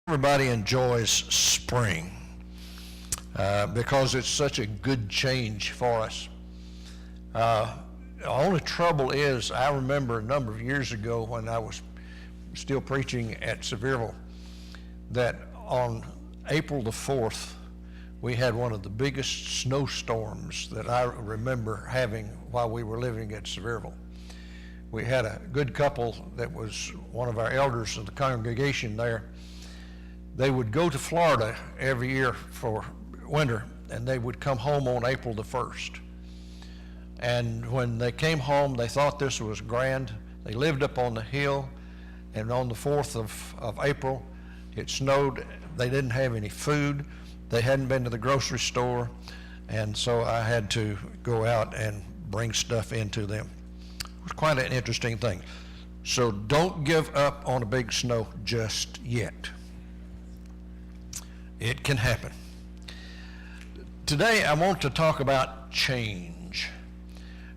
Everybody enjoys spring because it's such a good change for us. The only trouble is, I remember a number of years ago when I was still preaching at Sevierville, that on April the 4th, we had one of the biggest snowstorms that I remember having while we were living at Sevierville. We had a good couple that was one of our elders of the congregation there. They would go to Florida every year for winter, and they would come home on April the 1st. And when they came home, they thought this was grand. They lived up on the hill, and on the 4th of April, it snowed. They didn't have any food. They hadn't been to the grocery store, and so I had to go out and bring stuff into them. It was quite an interesting thing. So don't give up on a big snow just yet. It can happen. Today I want to talk about change.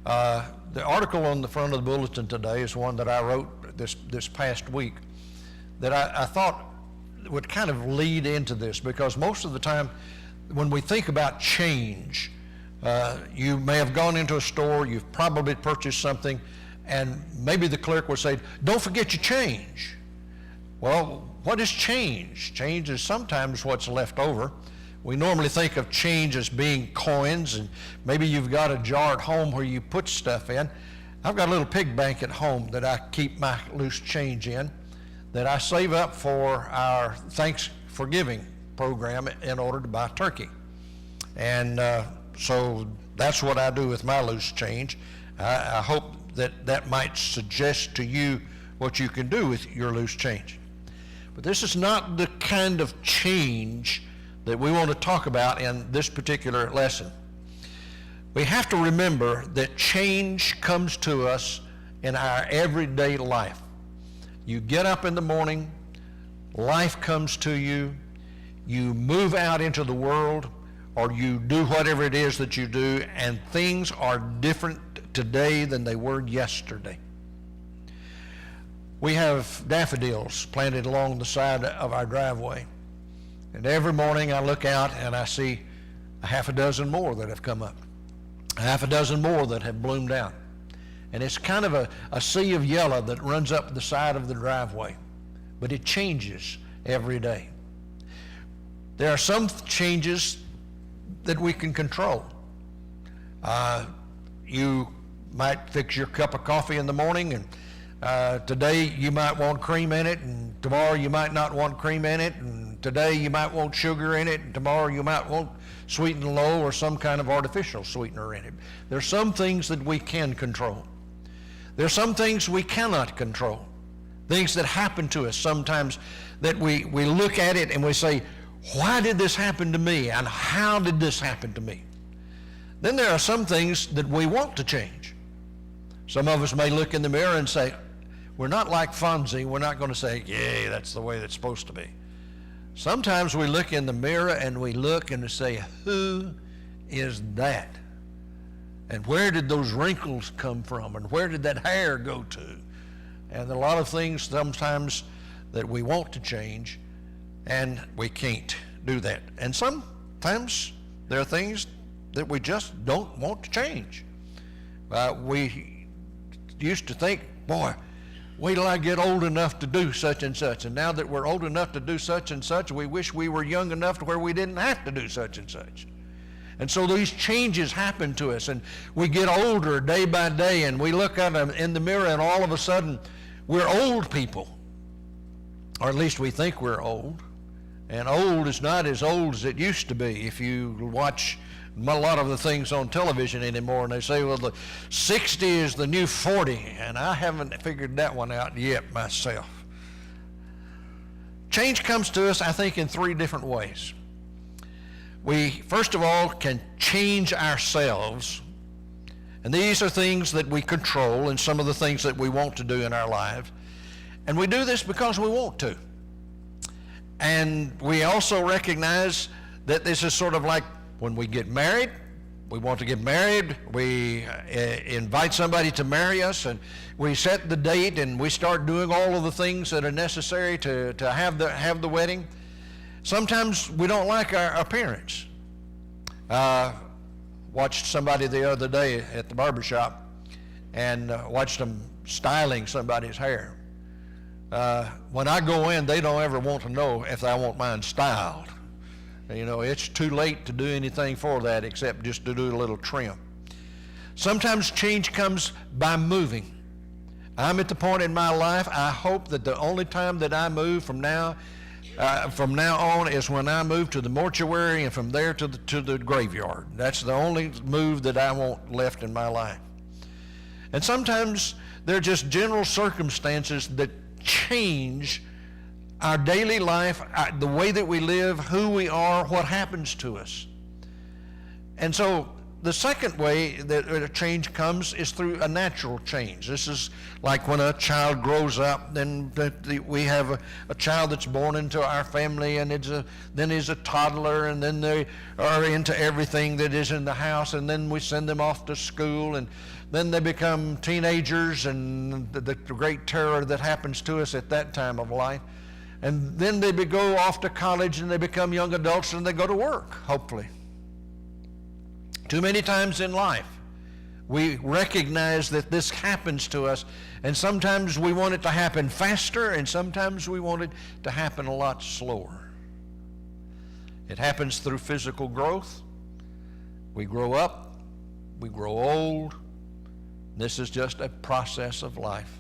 The article on the front of the bulletin today is one that I wrote this past week that I thought would kind of lead into this, because most of the time when we think about change, you may have gone into a store, you've probably purchased something, and maybe the clerk would say, "Don't forget your change." Well, what is change? Change is sometimes what's left over. We normally think of change as being coins, and maybe you've got a jar at home where you put stuff in. I've got a little pig bank at home that I keep my loose change in, that I save up for our Thanksgiving program in order to buy turkey. And so that's what I do with my loose change. I hope that might suggest to you what you can do with your loose change. But this is not the kind of change that we want to talk about in this particular lesson. We have to remember that change comes to us in our everyday life. You get up in the morning, life comes to you, you move out into the world, or you do whatever it is that you do, and things are different today than they were yesterday. We have daffodils planted along the side of our driveway. And every morning I look out and I see a half a dozen more that have come up, a half a dozen more that have bloomed out. And it's kind of a sea of yellow that runs up the side of the driveway, but it changes every day. There are some changes that we can control. You might fix your cup of coffee in the morning, and today you might want cream in it, and tomorrow you might not want cream in it, and today you might want sugar in it, and tomorrow you might want sweetened low or some kind of artificial sweetener in it. There's some things that we can control. There's some things we cannot control. Things that happen to us sometimes that we look at it and we say, why did this happen to me, and how did this happen to me? Then there are some things that we want to change. Some of us may look in the mirror and say, we're not like Fonzie. We're not going to say, yeah, that's the way that's supposed to be. Sometimes we look in the mirror and we look and say, who is that? And where did those wrinkles come from? And where did that hair go to? And a lot of things sometimes that we want to change, and we can't do that. And sometimes there are things that we just don't want to change. We used to think, boy, wait till I get old enough to do such and such. And now that we're old enough to do such and such, we wish we were young enough to where we didn't have to do such and such. And so these changes happen to us, and we get older day by day, and we look at them in the mirror, and all of a sudden we're old people. Or at least we think we're old. And old is not as old as it used to be. If you watch a lot of the things on television anymore, and they say, well, the 60 is the new 40, and I haven't figured that one out yet myself. Change comes to us, I think, in three different ways. We, first of all, can change ourselves, and these are things that we control and some of the things that we want to do in our lives, and we do this because we want to. And we also recognize that this is sort of like when we get married. We want to get married, we invite somebody to marry us, and we set the date, and we start doing all of the things that are necessary to have the wedding. Sometimes we don't like our appearance. Watched somebody the other day at the barbershop and watched them styling somebody's hair. When I go in, they don't ever want to know if I want mine styled. You know, it's too late to do anything for that except just to do a little trim. Sometimes change comes by moving. I'm at the point in my life, I hope that the only time that I move from now on is when I move to the mortuary and from there to the graveyard. That's the only move that I want left in my life. And sometimes they're just general circumstances that change our daily life, the way that we live, who we are, what happens to us. And so the second way that a change comes is through a natural change. This is like when a child grows up, then we have a child that's born into our family, and then is a toddler, and then they are into everything that is in the house, and then we send them off to school, and then they become teenagers, and the great terror that happens to us at that time of life. And then they go off to college, and they become young adults, and they go to work, hopefully. Too many times in life, we recognize that this happens to us, and sometimes we want it to happen faster, and sometimes we want it to happen a lot slower. It happens through physical growth. We grow up, we grow old. This is just a process of life.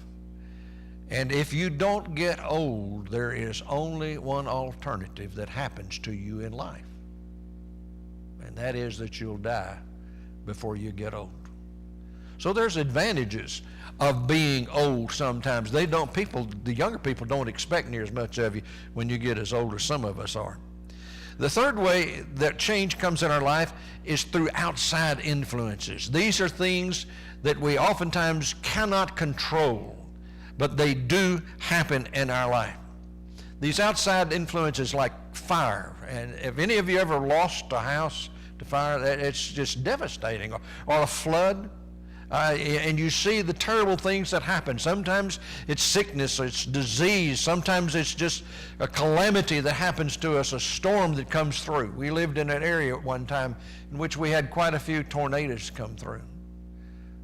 And if you don't get old, there is only one alternative that happens to you in life. And that is that you'll die before you get old. So there's advantages of being old sometimes. The younger people don't expect near as much of you when you get as old as some of us are. The third way that change comes in our life is through outside influences. These are things that we oftentimes cannot control, but they do happen in our life. These outside influences like fire, and if any of you ever lost a house to fire, it's just devastating, or a flood, and you see the terrible things that happen. Sometimes it's sickness, it's disease, sometimes it's just a calamity that happens to us, a storm that comes through. We lived in an area at one time in which we had quite a few tornadoes come through.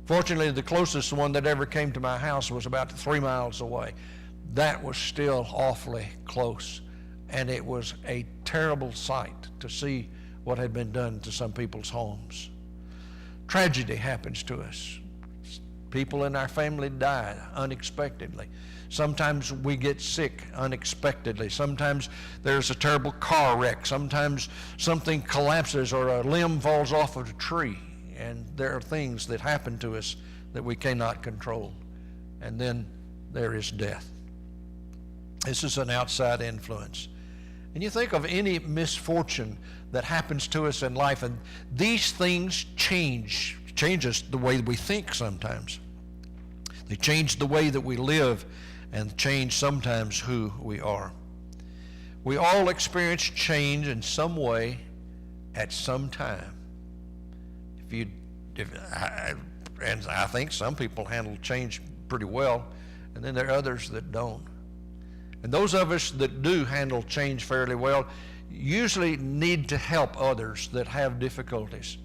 Fortunately, the closest one that ever came to my house was about 3 miles away. That was still awfully close, and it was a terrible sight to see what had been done to some people's homes. Tragedy happens to us. People in our family die unexpectedly. Sometimes we get sick unexpectedly. Sometimes there's a terrible car wreck. Sometimes something collapses or a limb falls off of a tree. And there are things that happen to us that we cannot control. And then there is death. This is an outside influence. And you think of any misfortune that happens to us in life, and these things change us the way we think sometimes. They change the way that we live and change sometimes who we are. We all experience change in some way at some time. And I think some people handle change pretty well, and then there are others that don't. And those of us that do handle change fairly well usually need to help others that have difficulties.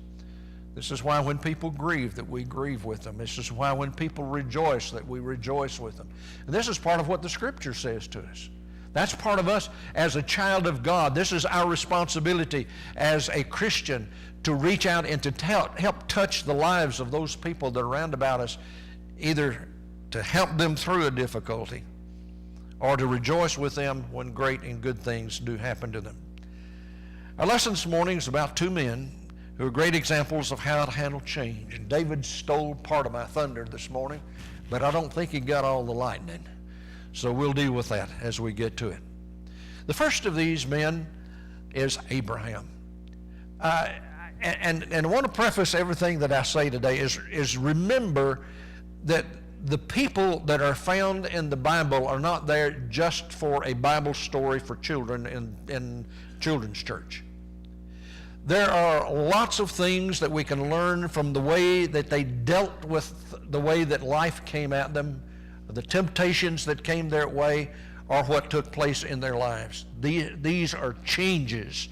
This is why when people grieve, that we grieve with them. This is why when people rejoice, that we rejoice with them. And this is part of what the Scripture says to us. That's part of us as a child of God. This is our responsibility as a Christian, to reach out and to help touch the lives of those people that are around about us, either to help them through a difficulty or to rejoice with them when great and good things do happen to them. Our lesson this morning is about two men who are great examples of how to handle change. And David stole part of my thunder this morning, but I don't think he got all the lightning. So we'll deal with that as we get to it. The first of these men is Abraham. And I want to preface everything that I say today is remember that the people that are found in the Bible are not there just for a Bible story for children in children's church. There are lots of things that we can learn from the way that they dealt with the way that life came at them, the temptations that came their way, or what took place in their lives. These are changes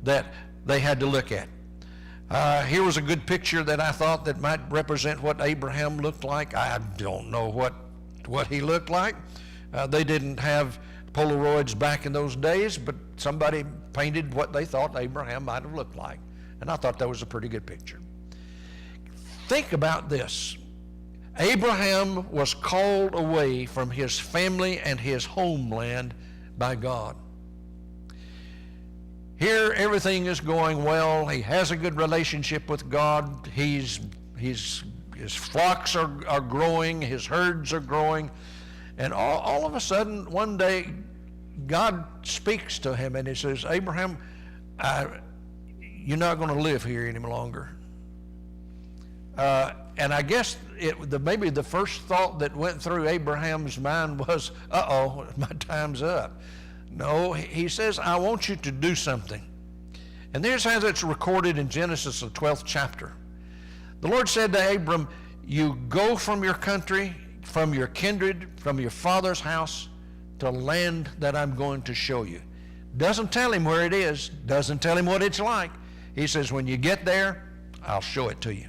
that they had to look at. Here was a good picture that I thought that might represent what Abraham looked like. I don't know what he looked like. They didn't have Polaroids back in those days, but somebody painted what they thought Abraham might have looked like. And I thought that was a pretty good picture. Think about this. Abraham was called away from his family and his homeland by God. Here, everything is going well. He has a good relationship with God. His flocks are growing. His herds are growing. And all of a sudden, one day, God speaks to him and he says, Abraham, you're not going to live here any longer. And I guess maybe the first thought that went through Abraham's mind was, uh-oh, my time's up. No, he says, I want you to do something. And here's how it's recorded in Genesis, the 12th chapter. The Lord said to Abram, you go from your country, from your kindred, from your father's house, to land that I'm going to show you. Doesn't tell him where it is, doesn't tell him what it's like. He says, when you get there, I'll show it to you.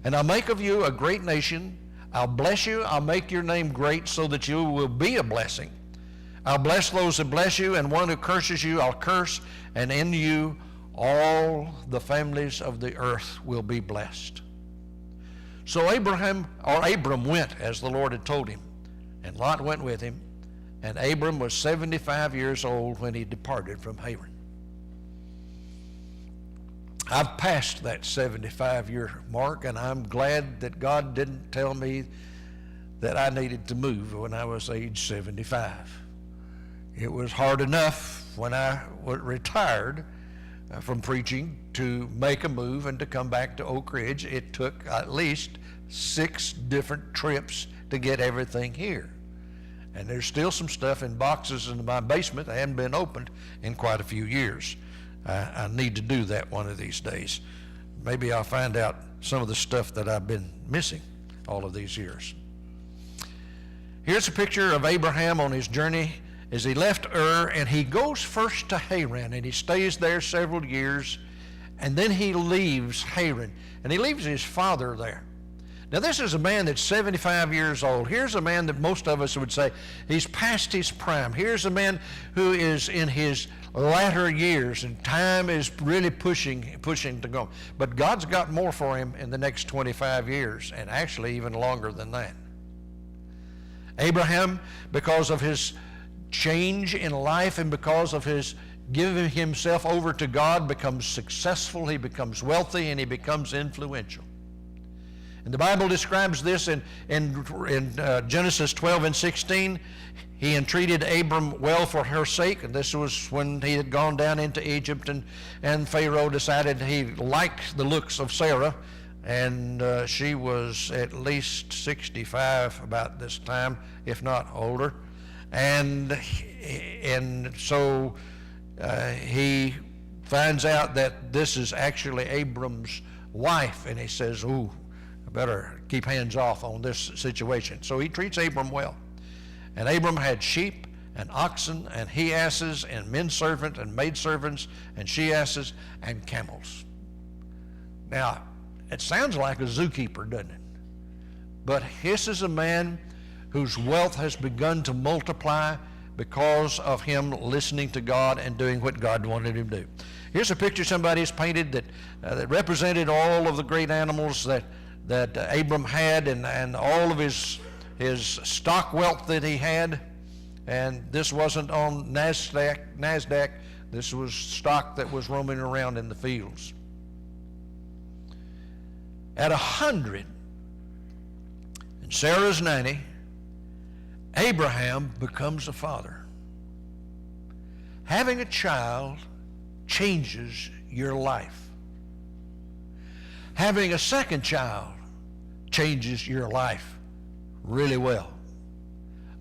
And I'll make of you a great nation. I'll bless you. I'll make your name great so that you will be a blessing. I'll bless those that bless you, and one who curses you, I'll curse, and in you all the families of the earth will be blessed. So Abram went as the Lord had told him, and Lot went with him, and Abram was 75 years old when he departed from Haran. I've passed that 75-year mark, and I'm glad that God didn't tell me that I needed to move when I was age 75. It was hard enough when I retired from preaching to make a move and to come back to Oak Ridge. It took at least 6 different trips to get everything here. And there's still some stuff in boxes in my basement that hadn't been opened in quite a few years. I need to do that one of these days. Maybe I'll find out some of the stuff that I've been missing all of these years. Here's a picture of Abraham on his journey as he left Ur, and he goes first to Haran, and he stays there several years, and then he leaves Haran, and he leaves his father there. Now, this is a man that's 75 years old. Here's a man that most of us would say he's past his prime. Here's a man who is in his latter years, and time is really pushing to go. But God's got more for him in the next 25 years, and actually even longer than that. Abraham, because of his change in life and because of his giving himself over to God, becomes successful, he becomes wealthy, and he becomes influential. And the Bible describes this in Genesis 12 and 16. He entreated Abram well for her sake, and this was when he had gone down into Egypt, and Pharaoh decided he liked the looks of Sarah, and she was at least 65 about this time, if not older. And so he finds out that this is actually Abram's wife, and he says, ooh, I better keep hands off on this situation. So he treats Abram well. And Abram had sheep and oxen and he-asses and men servants and maid servants and she-asses and camels. Now, it sounds like a zookeeper, doesn't it? But this is a man whose wealth has begun to multiply because of him listening to God and doing what God wanted him to do. Here's a picture somebody's painted that represented all of the great animals that Abram had and all of his stock wealth that he had. And this wasn't on NASDAQ. This was stock that was roaming around in the fields. At 100, and Sarah's 90, Abraham becomes a father. Having a child changes your life. Having a second child changes your life really well.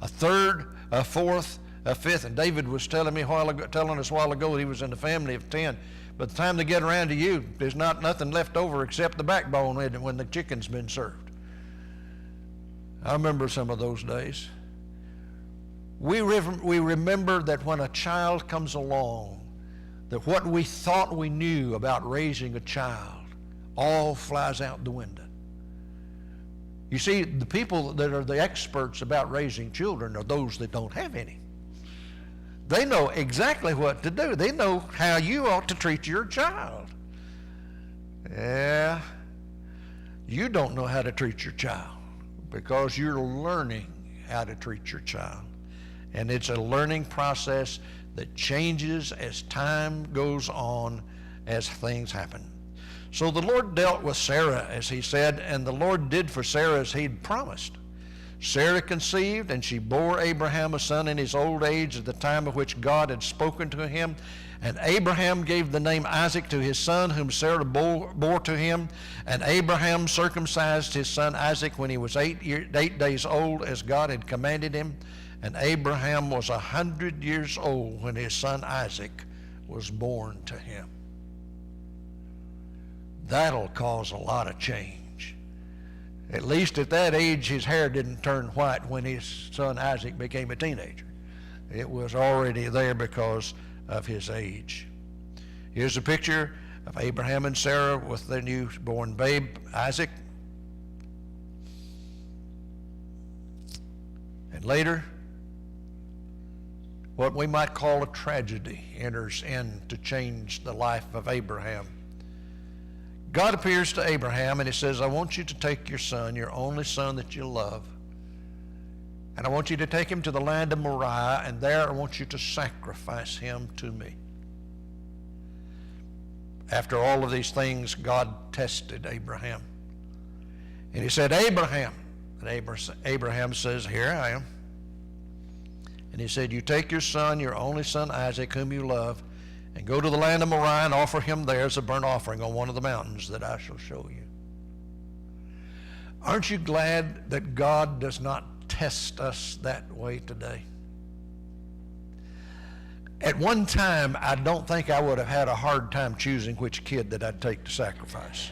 A third, a fourth, a fifth, and David was telling us a while ago that he was in a family of 10. By the time they get around to you, there's not nothing left over except the backbone when the chicken's been served. I remember some of those days. We remember that when a child comes along, that what we thought we knew about raising a child all flies out the window. You see, the people that are the experts about raising children are those that don't have any. They know exactly what to do. They know how you ought to treat your child. Yeah, you don't know how to treat your child because you're learning how to treat your child. And it's a learning process that changes as time goes on, as things happen. So the Lord dealt with Sarah, as he said, and the Lord did for Sarah as he'd promised. Sarah conceived, and she bore Abraham a son in his old age at the time of which God had spoken to him. And Abraham gave the name Isaac to his son, whom Sarah bore to him. And Abraham circumcised his son Isaac when he was 8 days old, as God had commanded him. And Abraham was 100 years old when his son Isaac was born to him. That'll cause a lot of change. At least at that age, his hair didn't turn white when his son Isaac became a teenager. It was already there because of his age. Here's a picture of Abraham and Sarah with their newborn babe, Isaac. And later, what we might call a tragedy enters in to change the life of Abraham. God appears to Abraham and he says, I want you to take your son, your only son that you love, and I want you to take him to the land of Moriah, and there I want you to sacrifice him to me. After all of these things, God tested Abraham. And he said, Abraham. And Abraham says, here I am. And he said, you take your son, your only son Isaac, whom you love, and go to the land of Moriah and offer him there as a burnt offering on one of the mountains that I shall show you. Aren't you glad that God does not test us that way today? At one time, I don't think I would have had a hard time choosing which kid that I'd take to sacrifice.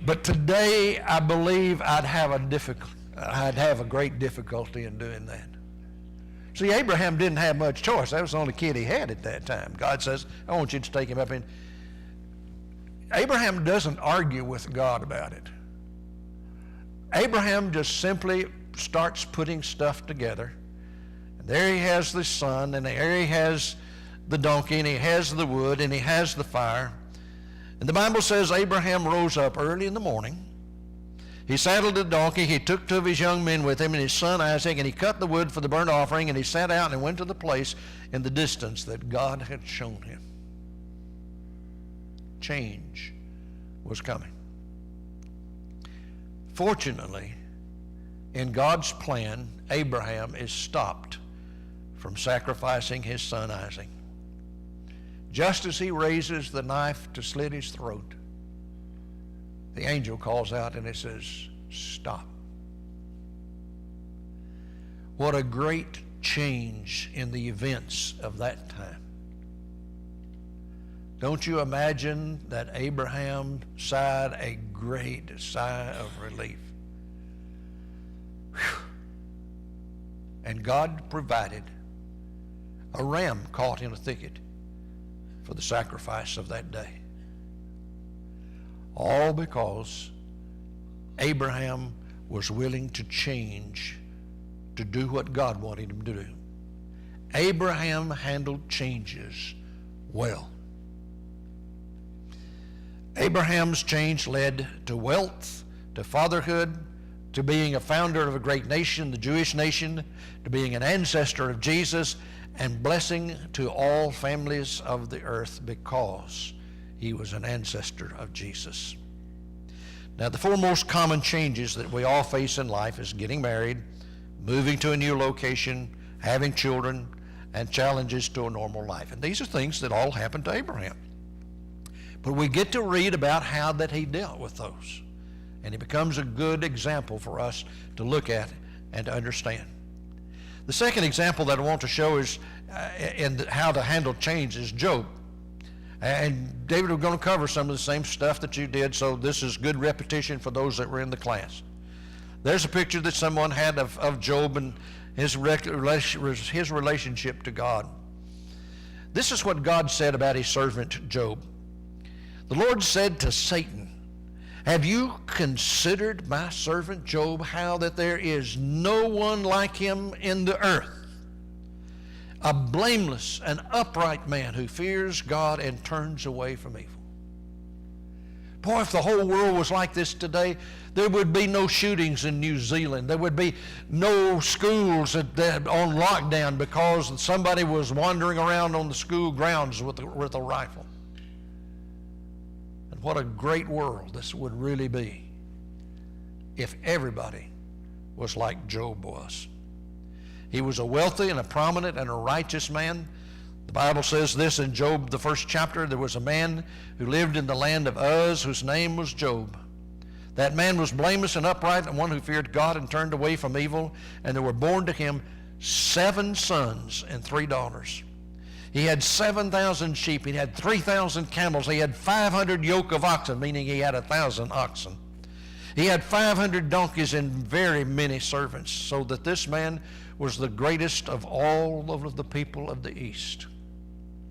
But today, I believe I'd have a great difficulty in doing that. See, Abraham didn't have much choice. That was the only kid he had at that time. God says, I want you to take him up in. Abraham doesn't argue with God about it. Abraham just simply starts putting stuff together. And there he has the son, and there he has the donkey, and he has the wood, and he has the fire. And the Bible says Abraham rose up early in the morning. He saddled the donkey, he took 2 of his young men with him and his son Isaac, and he cut the wood for the burnt offering, and he sat out and went to the place in the distance that God had shown him. Change was coming. Fortunately, in God's plan, Abraham is stopped from sacrificing his son Isaac. Just as he raises the knife to slit his throat, the angel calls out and it says, stop. What a great change in the events of that time. Don't you imagine that Abraham sighed a great sigh of relief? Whew. And God provided a ram caught in a thicket for the sacrifice of that day. All because Abraham was willing to change to do what God wanted him to do. Abraham handled changes well. Abraham's change led to wealth, to fatherhood, to being a founder of a great nation, the Jewish nation, to being an ancestor of Jesus, and blessing to all families of the earth because he was an ancestor of Jesus. Now, the 4 most common changes that we all face in life is getting married, moving to a new location, having children, and challenges to a normal life. And these are things that all happened to Abraham. But we get to read about how that he dealt with those. And he becomes a good example for us to look at and to understand. The second example that I want to show is in how to handle change is Job. And David, we're going to cover some of the same stuff that you did, so this is good repetition for those that were in the class. There's a picture that someone had of Job and his relationship to God. This is what God said about his servant Job. The Lord said to Satan, have you considered my servant Job, how that there is no one like him in the earth, a blameless and upright man who fears God and turns away from evil? Boy, if the whole world was like this today, there would be no shootings in New Zealand. There would be no schools on lockdown because somebody was wandering around on the school grounds with a rifle. And what a great world this would really be if everybody was like Job was. He was a wealthy and a prominent and a righteous man. The Bible says this in Job, the first chapter, there was a man who lived in the land of Uz whose name was Job. That man was blameless and upright and one who feared God and turned away from evil. And there were born to him 7 sons and 3 daughters. He had 7,000 sheep. He had 3,000 camels. He had 500 yoke of oxen, meaning he had 1,000 oxen. He had 500 donkeys and very many servants, so that this man was the greatest of all of the people of the East.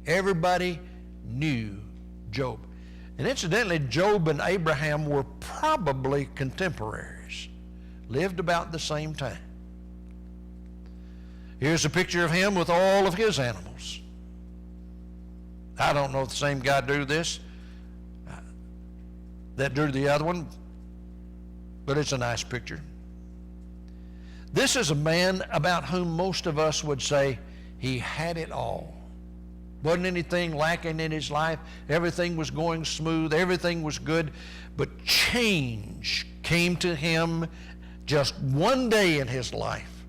Everybody knew Job. And incidentally, Job and Abraham were probably contemporaries, lived about the same time. Here's a picture of him with all of his animals. I don't know if the same guy drew this, that drew the other one, but it's a nice picture. This is a man about whom most of us would say he had it all. Wasn't anything lacking in his life. Everything was going smooth. Everything was good. But change came to him just one day in his life.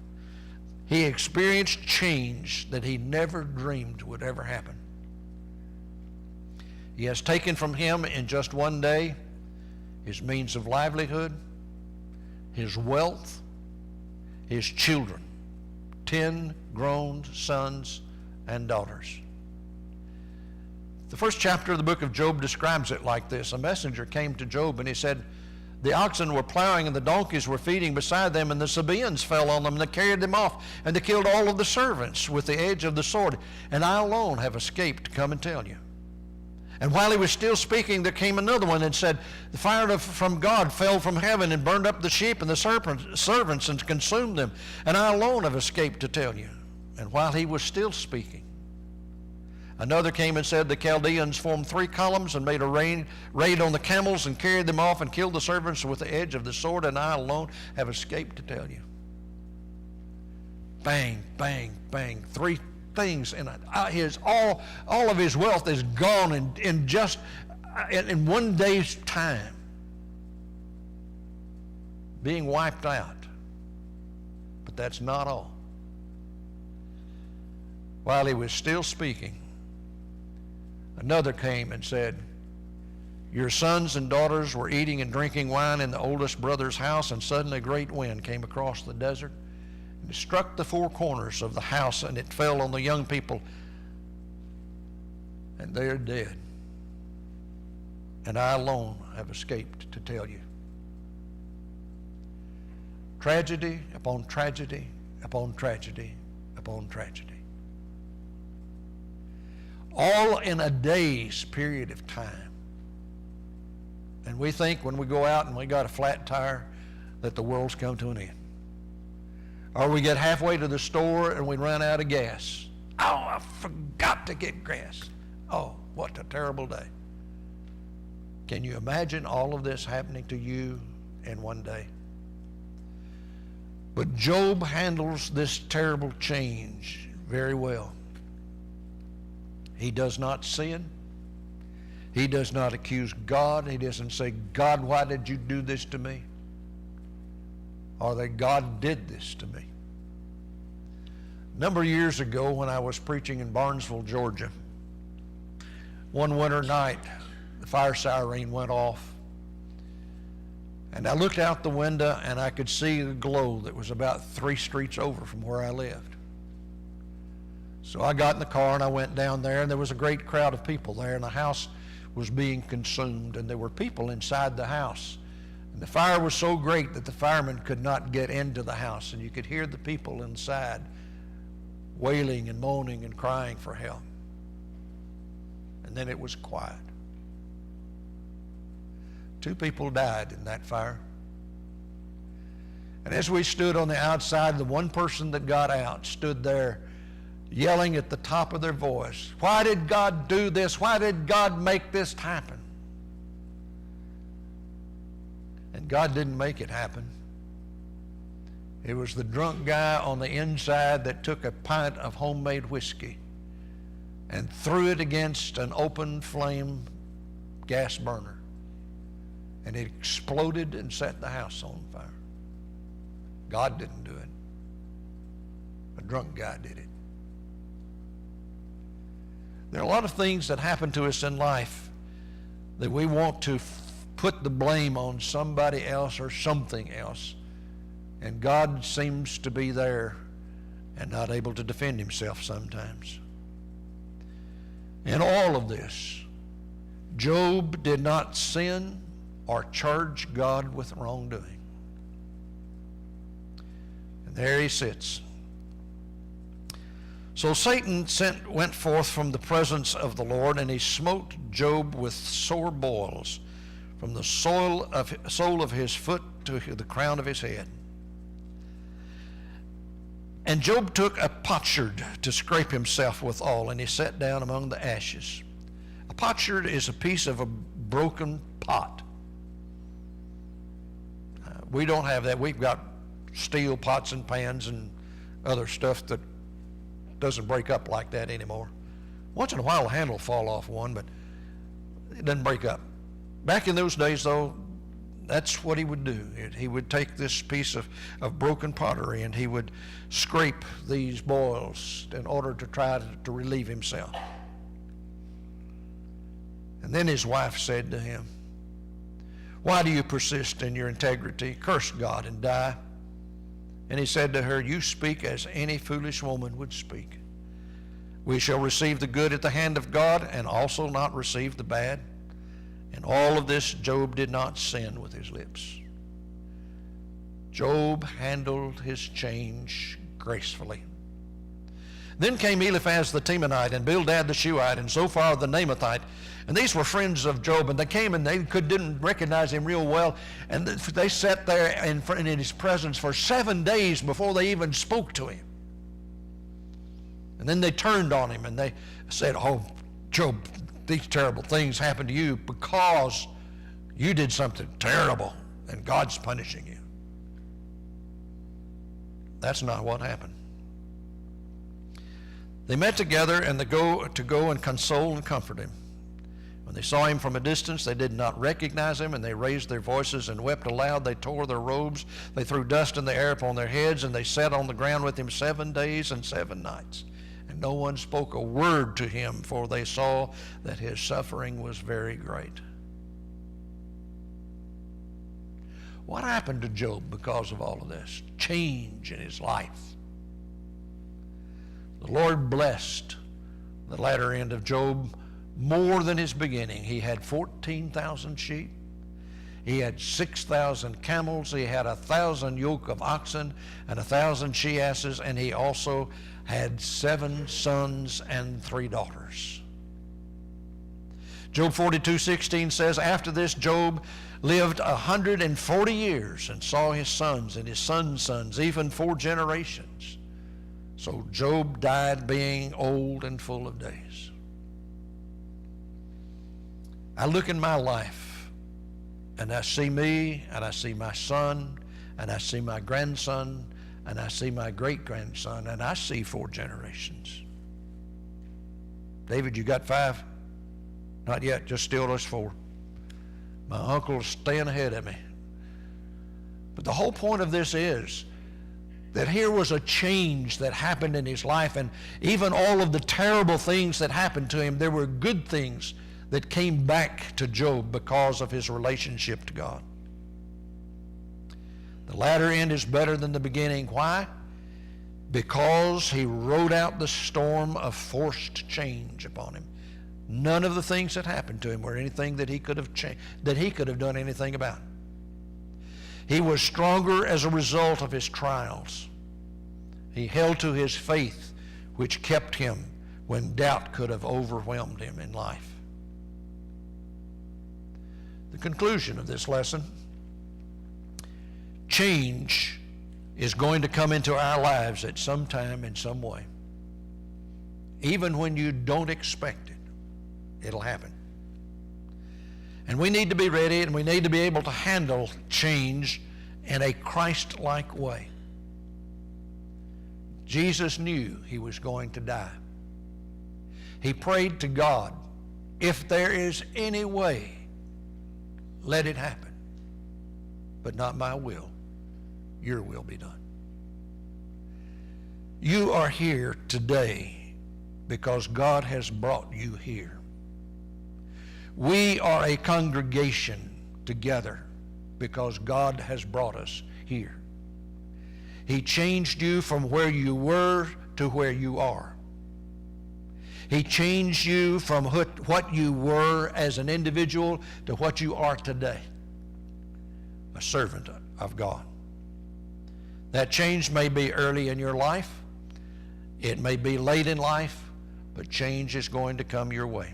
He experienced change that he never dreamed would ever happen. He has taken from him in just one day his means of livelihood, his wealth, his children, 10 grown sons and daughters. The first chapter of the book of Job describes it like this. A messenger came to Job and he said, the oxen were plowing and the donkeys were feeding beside them, and the Sabaeans fell on them and they carried them off, and they killed all of the servants with the edge of the sword, and I alone have escaped to come and tell you. And while he was still speaking, there came another one and said, the fire from God fell from heaven and burned up the sheep and the servants and consumed them, and I alone have escaped to tell you. And while he was still speaking, another came and said, the Chaldeans formed 3 columns and made a raid on the camels and carried them off and killed the servants with the edge of the sword, and I alone have escaped to tell you. Bang, bang, bang. 3 things, and all of his wealth is gone in one day's time, being wiped out. But that's not all. While he was still speaking, another came and said, your sons and daughters were eating and drinking wine in the oldest brother's house, and suddenly a great wind came across the desert. It struck the 4 corners of the house, and it fell on the young people, and they are dead. And I alone have escaped to tell you. Tragedy upon tragedy upon tragedy upon tragedy. All in a day's period of time. And we think when we go out and we got a flat tire that the world's come to an end. Or we get halfway to the store and we run out of gas. Oh, I forgot to get gas. Oh, what a terrible day. Can you imagine all of this happening to you in one day? But Job handles this terrible change very well. He does not sin. He does not accuse God. He doesn't say, God, why did you do this to me? Or that God did this to me. A number of years ago when I was preaching in Barnesville, Georgia, one winter night, the fire siren went off. And I looked out the window and I could see a glow that was about 3 streets over from where I lived. So I got in the car and I went down there, and there was a great crowd of people there, and the house was being consumed, and there were people inside the house. And the fire was so great that the firemen could not get into the house, and you could hear the people inside wailing and moaning and crying for help. And then it was quiet. 2 people died in that fire. And as we stood on the outside, the one person that got out stood there yelling at the top of their voice, "Why did God do this? Why did God make this happen?" And God didn't make it happen. It was the drunk guy on the inside that took a pint of homemade whiskey and threw it against an open flame gas burner. And it exploded and set the house on fire. God didn't do it. A drunk guy did it. There are a lot of things that happen to us in life that we want to put the blame on somebody else or something else. And God seems to be there and not able to defend himself sometimes. In all of this, Job did not sin or charge God with wrongdoing. And there he sits. So Satan went forth from the presence of the Lord, and he smote Job with sore boils from the sole of his foot to the crown of his head. And Job took a potsherd to scrape himself withal, and he sat down among the ashes. A potsherd is a piece of a broken pot. We don't have that. We've got steel pots and pans and other stuff that doesn't break up like that anymore. Once in a while a handle will fall off one, but it doesn't break up. Back in those days, though, that's what he would do. He would take this piece of broken pottery and he would scrape these boils in order to try to relieve himself. And then his wife said to him, "Why do you persist in your integrity? Curse God and die." And he said to her, "You speak as any foolish woman would speak. We shall receive the good at the hand of God and also not receive the bad." And all of this Job did not sin with his lips. Job handled his change gracefully. Then came Eliphaz the Temanite and Bildad the Shuhite and Zophar the Naamathite. And these were friends of Job, and they came and they didn't recognize him real well. And they sat there in his presence for 7 days before they even spoke to him. And then they turned on him and they said, "Oh, Job, these terrible things happened to you because you did something terrible and God's punishing you." That's not what happened. They met together and they go and console and comfort him. When they saw him from a distance, they did not recognize him, and they raised their voices and wept aloud. They tore their robes, they threw dust in the air upon their heads, and they sat on the ground with him 7 days and 7 nights. And no one spoke a word to him, for they saw that his suffering was very great. What happened to Job because of all of this? Change in his life. The Lord blessed the latter end of Job more than his beginning. He had 14,000 sheep. He had 6,000 camels. He had 1,000 yoke of oxen and 1,000 she-asses. And he also had 7 sons and 3 daughters. Job 42:16 says, "After this Job lived 140 years and saw his sons and his sons' sons, even 4 generations. So Job died being old and full of days." I look in my life and I see me and I see my son and I see my grandson and I see my great-grandson and I see 4 generations. David, you got 5? Not yet, just still those 4. My uncle's staying ahead of me. But the whole point of this is that here was a change that happened in his life, and even all of the terrible things that happened to him, there were good things that came back to Job because of his relationship to God. The latter end is better than the beginning. Why? Because he rode out the storm of forced change upon him. None of the things that happened to him were anything that he could have done anything about. He was stronger as a result of his trials. He held to his faith, which kept him when doubt could have overwhelmed him in life. The conclusion of this lesson: change is going to come into our lives at some time in some way. Even when you don't expect it, it'll happen. And we need to be ready, and we need to be able to handle change in a Christ-like way. Jesus knew he was going to die. He prayed to God, if there is any way, let it happen. But not my will, your will be done. You are here today because God has brought you here. We are a congregation together because God has brought us here. He changed you from where you were to where you are. He changed you from what you were as an individual to what you are today, a servant of God. That change may be early in your life. It may be late in life, but change is going to come your way.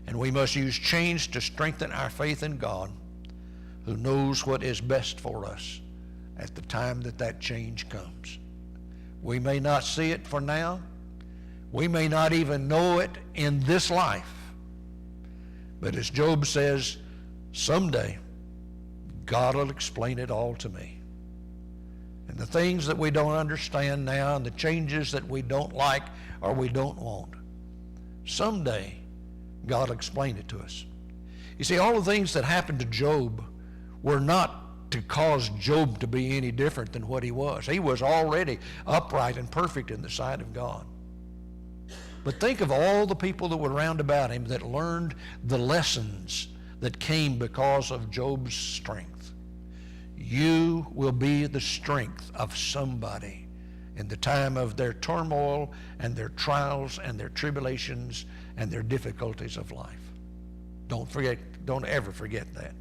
And we must use change to strengthen our faith in God, who knows what is best for us at the time that change comes. We may not see it for now. We may not even know it in this life. But as Job says, someday God will explain it all to me. And the things that we don't understand now and the changes that we don't like or we don't want, someday God will explain it to us. You see, all the things that happened to Job were not to cause Job to be any different than what he was. He was already upright and perfect in the sight of God. But think of all the people that were round about him that learned the lessons that came because of Job's strength. You will be the strength of somebody in the time of their turmoil and their trials and their tribulations and their difficulties of life. Don't ever forget that.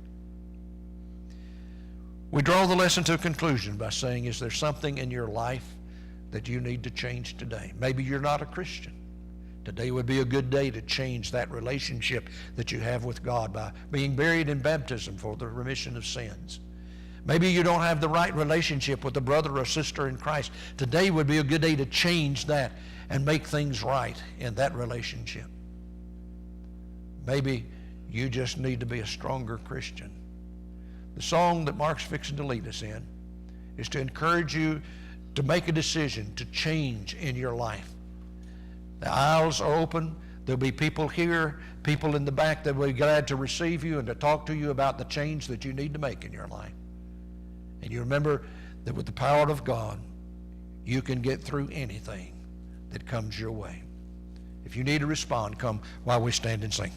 We draw the lesson to a conclusion by saying, is there something in your life that you need to change today? Maybe you're not a Christian. Today would be a good day to change that relationship that you have with God by being buried in baptism for the remission of sins. Maybe you don't have the right relationship with a brother or sister in Christ. Today would be a good day to change that and make things right in that relationship. Maybe you just need to be a stronger Christian. The song that Mark's fixing to lead us in is to encourage you to make a decision to change in your life. The aisles are open. There'll be people here, people in the back that will be glad to receive you and to talk to you about the change that you need to make in your life. And you remember that with the power of God, you can get through anything that comes your way. If you need to respond, come while we stand and sing.